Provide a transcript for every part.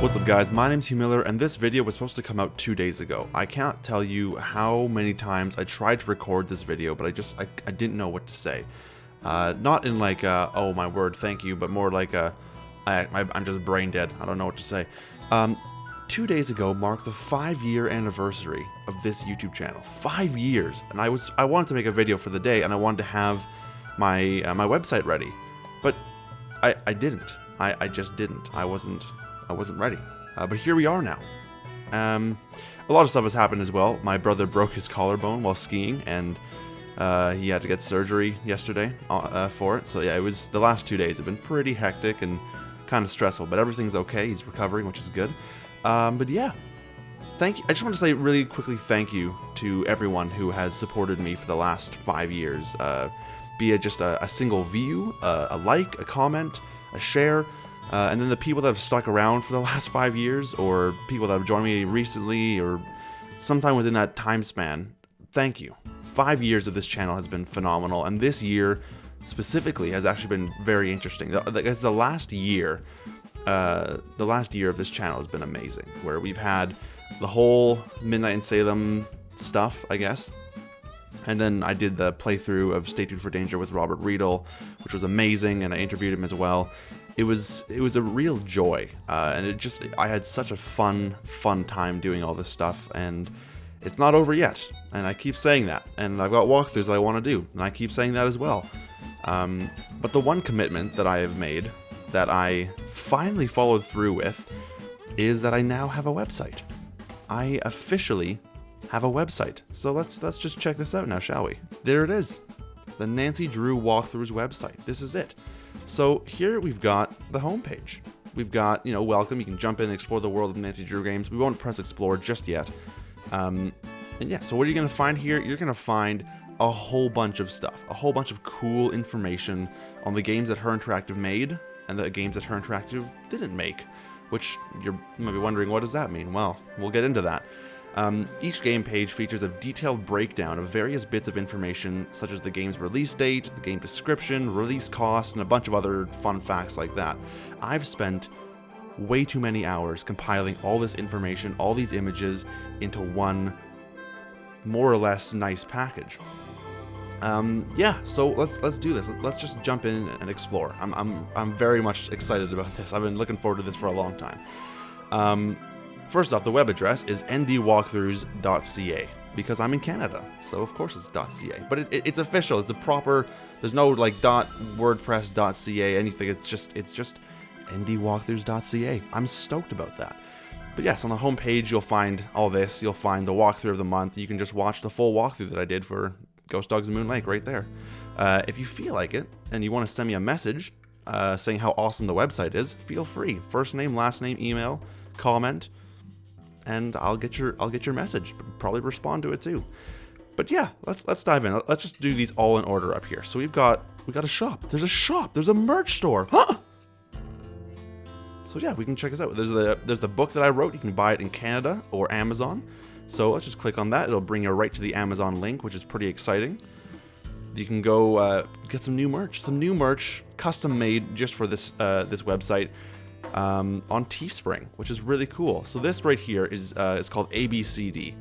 What's up guys, my name's Hugh Miller and this video was supposed to come out 2 days ago. I can't tell you how many times I tried to record this video, but I didn't know what to say. Not in like oh my word, thank you, but more like I'm just brain dead, I don't know what to say. 2 days ago marked the 5-year anniversary of this YouTube channel. 5 years, and I wanted to make a video for the day and I wanted to have my my website ready, but I didn't. I just didn't. I wasn't ready. But here we are now. A lot of stuff has happened as well. My brother broke his collarbone while skiing, and he had to get surgery yesterday for it. So yeah, it was the last 2 days have been pretty hectic and kind of stressful, but everything's okay. He's recovering, which is good. But yeah, thank you. I just want to say really quickly thank you to everyone who has supported me for the last 5 years. Be it just a single view, a like, a comment, a share. And then the people that have stuck around for the last 5 years, or people that have joined me recently, or sometime within that time span, thank you. 5 years of this channel has been phenomenal, and this year specifically has actually been very interesting. The last year of this channel has been amazing, where we've had the whole Midnight in Salem stuff, I guess. And then I did the playthrough of Stay Tuned for Danger with Robert Riedel, which was amazing, and I interviewed him as well. It was a real joy, and I had such a fun time doing all this stuff, and it's not over yet, and I keep saying that, and I've got walkthroughs I want to do, and I keep saying that as well. But the one commitment that I have made, that I finally followed through with, is that I now have a website. I officially have a website, so let's just check this out now, shall we? There it is, the Nancy Drew Walkthroughs website. This is it. So here we've got the homepage. We've got, welcome. You can jump in and explore the world of Nancy Drew games. We won't press explore just yet. And yeah, so what are you going to find here? You're going to find a whole bunch of stuff, a whole bunch of cool information on the games that Her Interactive made and the games that Her Interactive didn't make, which you might be wondering, what does that mean? Well, we'll get into that. Each game page features a detailed breakdown of various bits of information, such as the game's release date, the game description, release cost, and a bunch of other fun facts like that. I've spent way too many hours compiling all this information, all these images, into one more or less nice package. Yeah, so let's do this. Let's just jump in and explore. I'm very much excited about this. I've been looking forward to this for a long time. First off, the web address is ndwalkthroughs.ca, because I'm in Canada, so of course it's .ca. But it's official. It's a proper. There's no like .wordpress.ca anything. It's just ndwalkthroughs.ca. I'm stoked about that. But yes, on the home page you'll find all this. You'll find the walkthrough of the month. You can just watch the full walkthrough that I did for Ghost Dogs and Moon Lake right there. If you feel like it and you want to send me a message saying how awesome the website is, feel free. First name, last name, email, comment. And I'll get your message. Probably respond to it too. But yeah, let's dive in. Let's just do these all in order up here. So we got a shop. There's a shop. There's a merch store. Huh? So yeah, we can check this out. There's the book that I wrote. You can buy it in Canada or Amazon. So let's just click on that. It'll bring you right to the Amazon link, which is pretty exciting. You can go get some new merch, custom made just for this website. On Teespring, which is really cool. So this right here is it's called ABCD,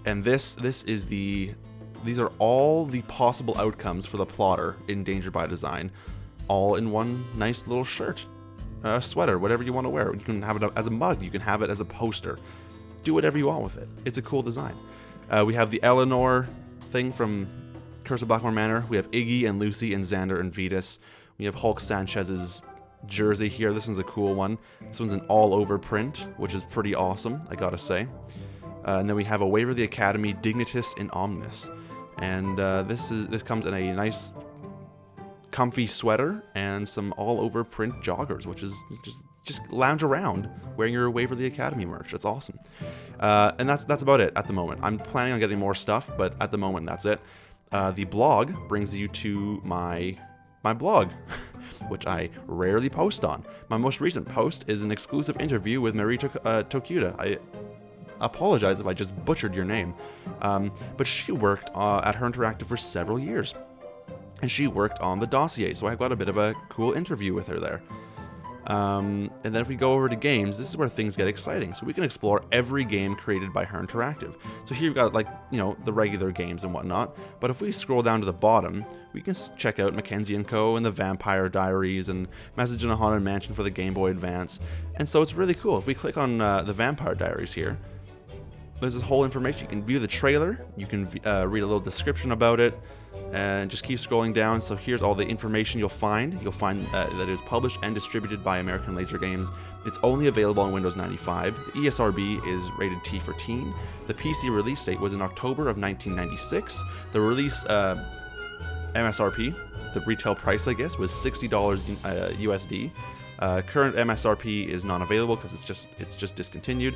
and this is these are all the possible outcomes for the plotter in Danger by Design, all in one nice little shirt, sweater, whatever you want to wear. You can have it as a mug, you can have it as a poster, do whatever you want with it. It's a cool design. We have the Eleanor thing from Curse of Blackmore Manor. We have Iggy and Lucy and Xander and Vetus. We have Hulk Sanchez's jersey here. This one's a cool one. This one's an all-over print, which is pretty awesome, I gotta say. And then we have a Waverly Academy Dignitas in Omnis, and this comes in a nice, comfy sweater and some all-over print joggers, which is just lounge around wearing your Waverly Academy merch. It's awesome. And that's about it at the moment. I'm planning on getting more stuff, but at the moment that's it. The blog brings you to my blog, which I rarely post on. My most recent post is an exclusive interview with Marie Tokuda. I apologize if I just butchered your name, but she worked at Her Interactive for several years, and she worked on the dossier, so I got a bit of a cool interview with her there. And then if we go over to games, this is where things get exciting. So we can explore every game created by Her Interactive. So here we've got like, the regular games and whatnot. But if we scroll down to the bottom, we can check out Mackenzie & Co. and the Vampire Diaries and Message in a Haunted Mansion for the Game Boy Advance. And so it's really cool. If we click on the Vampire Diaries here, there's this whole information. You can view the trailer, you can read a little description about it, and just keep scrolling down. So here's all the information you'll find. You'll find that it is published and distributed by American Laser Games. It's only available on Windows 95. The ESRB is rated T for teen. The PC release date was in October of 1996. The release MSRP, the retail price, I guess, was $60 USD. Current MSRP is not available because it's just discontinued.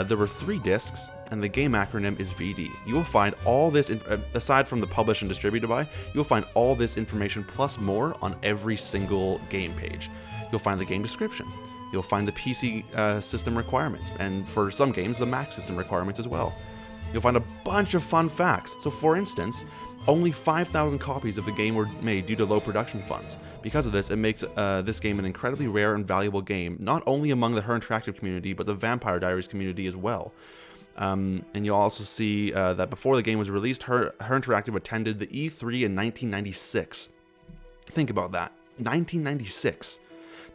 There were 3 discs, and the game acronym is VD. You will find all this, aside from the publish and distributed by, you'll find all this information plus more on every single game page. You'll find the game description. You'll find the PC system requirements, and for some games, the Mac system requirements as well. You'll find a bunch of fun facts. So for instance, only 5,000 copies of the game were made due to low production funds. Because of this, it makes this game an incredibly rare and valuable game, not only among the Her Interactive community, but the Vampire Diaries community as well. And you'll also see that before the game was released, Her Interactive attended the E3 in 1996. Think about that, 1996.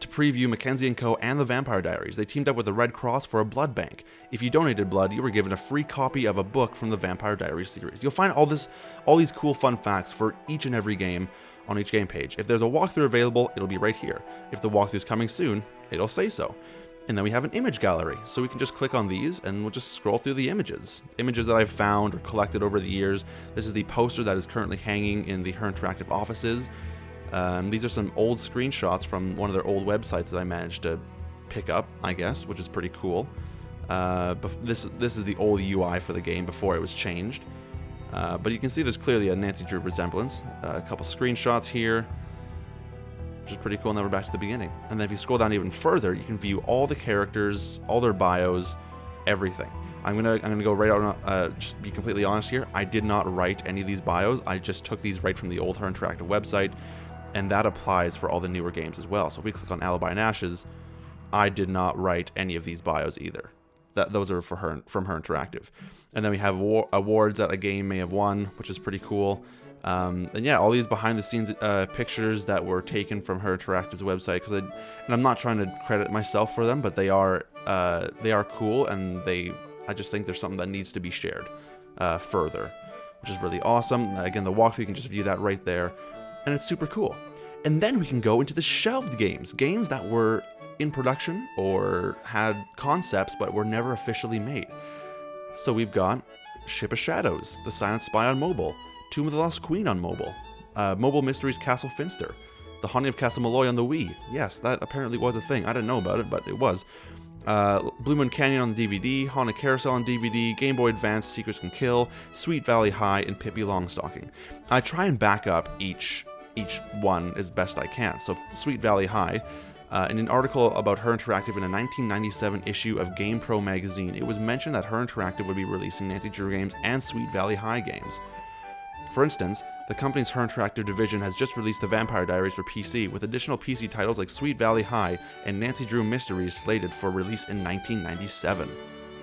To preview Mackenzie & Co. and the Vampire Diaries, they teamed up with the Red Cross for a blood bank. If you donated blood, you were given a free copy of a book from the Vampire Diaries series. You'll find all these cool fun facts for each and every game on each game page. If there's a walkthrough available, it'll be right here. If the walkthrough's coming soon, it'll say so. And then we have an image gallery, so we can just click on these and we'll just scroll through the images. Images that I've found or collected over the years. This is the poster that is currently hanging in the Her Interactive offices. These are some old screenshots from one of their old websites that I managed to pick up, I guess, which is pretty cool. This is the old UI for the game before it was changed. But you can see there's clearly a Nancy Drew resemblance. A couple screenshots here, which is pretty cool. Now we're back to the beginning. And then if you scroll down even further, you can view all the characters, all their bios, everything. I'm gonna go right out. Just be completely honest here. I did not write any of these bios. I just took these right from the old Her Interactive website. And that applies for all the newer games as well. So if we click on Alibi and Ashes, I did not write any of these bios either. Those are from Her Interactive. And then we have awards that a game may have won, which is pretty cool. And yeah, all these behind-the-scenes pictures that were taken from Her Interactive's website. And I'm not trying to credit myself for them, but they are cool, and I just think there's something that needs to be shared further, which is really awesome. Again, the walkthrough, you can just view that right there. And it's super cool. And then we can go into the shelved games that were in production or had concepts but were never officially made. So we've got Ship of Shadows, The Silent Spy on mobile, Tomb of the Lost Queen on mobile, Mobile Mysteries Castle Finster, The Haunting of Castle Malloy on the Wii. Yes, that apparently was a thing. I didn't know about it, but it was. Blue Moon Canyon on the DVD, Haunted Carousel on DVD, Game Boy Advance, Secrets Can Kill, Sweet Valley High, and Pippi Longstocking. I try and back up each one as best I can. So Sweet Valley High, in an article about Her Interactive in a 1997 issue of GamePro magazine, it was mentioned that Her Interactive would be releasing Nancy Drew games and Sweet Valley High games. For instance, the company's Her Interactive division has just released the Vampire Diaries for PC, with additional PC titles like Sweet Valley High and Nancy Drew Mysteries slated for release in 1997.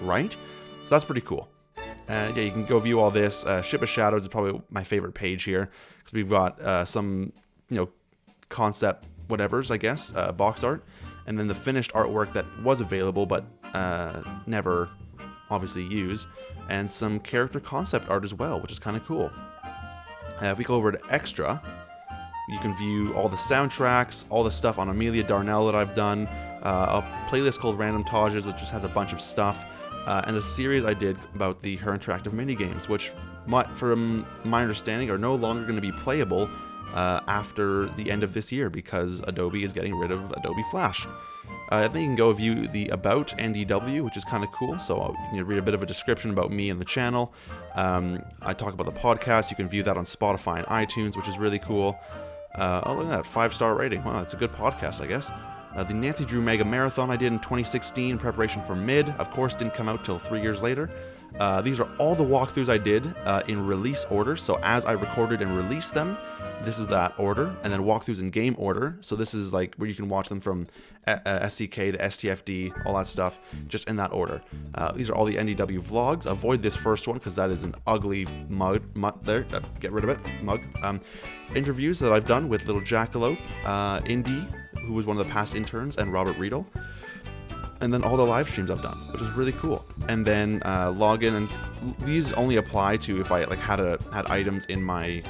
Right? So that's pretty cool. Yeah, you can go view all this. Ship of Shadows is probably my favorite page here, because we've got some, concept whatevers, I guess, box art, and then the finished artwork that was available but never obviously used, and some character concept art as well, which is kind of cool. If we go over to Extra, you can view all the soundtracks, all the stuff on Amelia Darnell that I've done, a playlist called Random Tages, which just has a bunch of stuff, and a series I did about the Her Interactive minigames, which, from my understanding, are no longer going to be playable after the end of this year because Adobe is getting rid of Adobe Flash. Then you can go view the About NDW, which is kind of cool. So you can read a bit of a description about me and the channel. I talk about the podcast. You can view that on Spotify and iTunes, which is really cool. Oh, look at that, 5-star rating. Wow, it's a good podcast, I guess. The Nancy Drew Mega Marathon I did in 2016 in preparation for Mid, of course, didn't come out till 3 years later. These are all the walkthroughs I did in release order. So as I recorded and released them, this is that order, and then walkthroughs in game order. So this is like where you can watch them from SCK to STFD, all that stuff, just in that order. These are all the NDW vlogs. Avoid this first one because that is an ugly mug. There, get rid of it, mug. Interviews that I've done with Little Jackalope, Indy, who was one of the past interns, and Robert Riedel. And then all the live streams I've done, which is really cool. And then login, and these only apply to if I like had items in my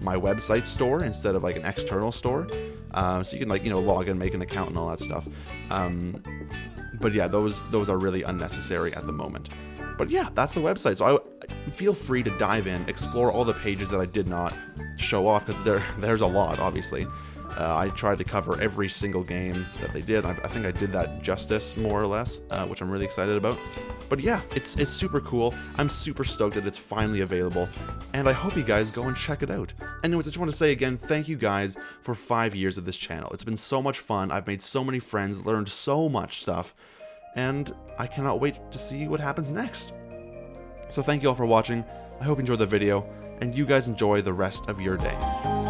website store instead of like an external store. So you can like, you know, log in, make an account and all that stuff. But yeah, those are really unnecessary at the moment. But yeah, that's the website. So I feel free to dive in, explore all the pages that I did not show off, because there's a lot, obviously. I tried to cover every single game that they did. I think I did that justice, more or less, which I'm really excited about. But yeah, it's super cool. I'm super stoked that it's finally available, and I hope you guys go and check it out. Anyways, I just want to say again, thank you guys for 5 years of this channel. It's been so much fun. I've made so many friends, learned so much stuff, and I cannot wait to see what happens next. So thank you all for watching. I hope you enjoyed the video, and you guys enjoy the rest of your day.